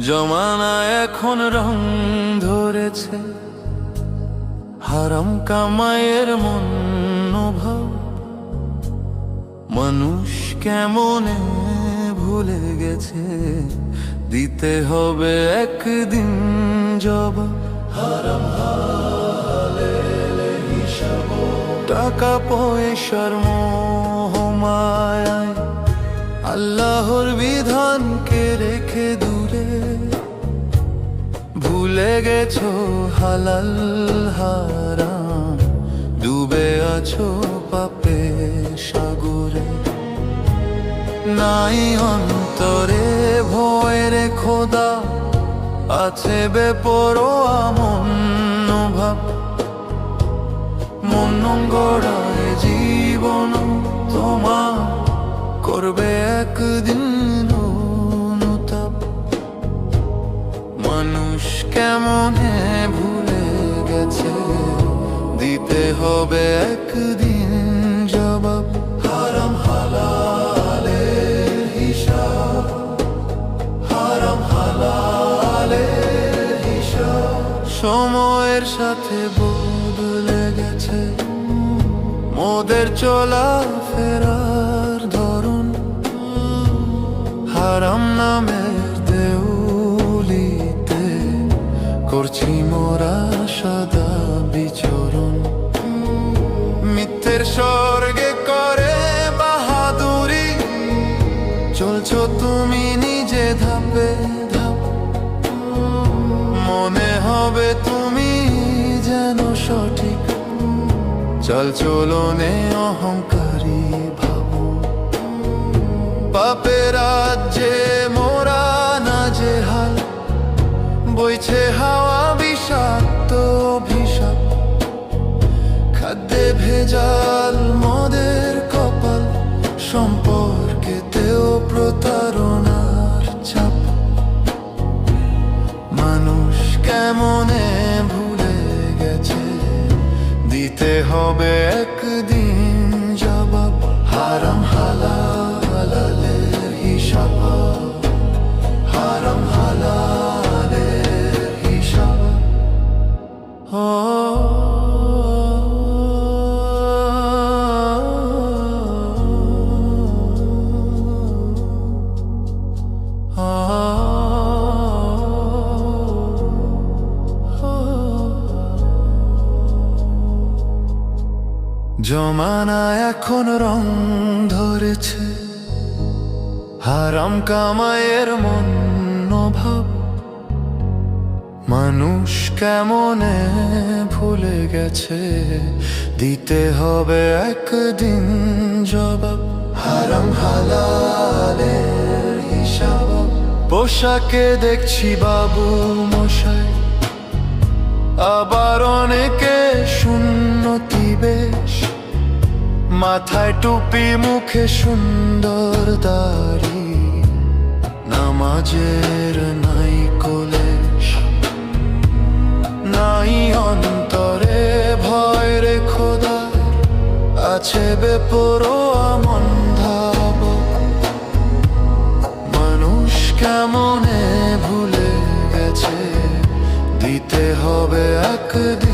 জমানা এখন রং ধরেছে, হারাম কামাইয়ের মনোভাব। মানুষ কেমনে ভুলে গেছে, দিতে হবে একদিন জবাব। হারাম হালালে হিসাব, টাকা পয়সার মোহমায়ায় আল্লাহর বিধানকে রেখে দূরে ভুলে গেছো হালাল হারাম, ডুবে আছো পাপে সাগরে। নাই অন্তরে ভয়ের খোদা, আছে বেপরোয়া মনোভাব। মন গড়ায় জীবন তোমার করবে একদিন অনুতাপ। মানুষ কেমনে ভুলে গেছে, দিতে হবে একদিন জবাব। হারাম হালালের হিসাব, হারাম হালালের হিসাব। সময়ের সাথে বদলে গেছে মোদের চলা ফেরার ধরন। হারাম নামের দেউলিতে করছি মোরা সদা বিচরণ। মিথ্যের স্বর্গে করে বাহাদুরি, চলছো তুমি নিজে ধাপে ধাপ। মনে হবে তুমি যেন সঠিক, চল চলনে অহংকারী ভাবো। পাপের রাজ্যে মোরা নাজেহাল, বইছে হাওয়া বিষাক্ত অভিশাপ। খাদ্যে ভেজাল মদের কপাল, সম্পর্কেতেও প্রতারণার ছাপ। মানুষ কেমনে ভুলে গেছে, দিতে হবে একদিন জবাব। হারাম হালালের হিসাব, হারাম হালালের হিসাব। জমানা এখন রং ধরেছে, হারাম কামাইয়ের মনোভাব। মানুষ কেমনে ভুলে গেছে, দিতে হবে একদিন জবাব। হারাম হালালের হিসাব। পোশাকে দেখছি বাবু মশাই, আবার অনেকে সুন্নতি বেশ। মাথায় টুপি, মুখে সুন্দর দাড়ি, নামাজের নাই কলেশ। নাই অন্তরে ভয় রে খোদা, আছে বেপরোয়া মন ধাব। মানুষ কেমনে ভুলে গেছে, দিতে হবে একদিন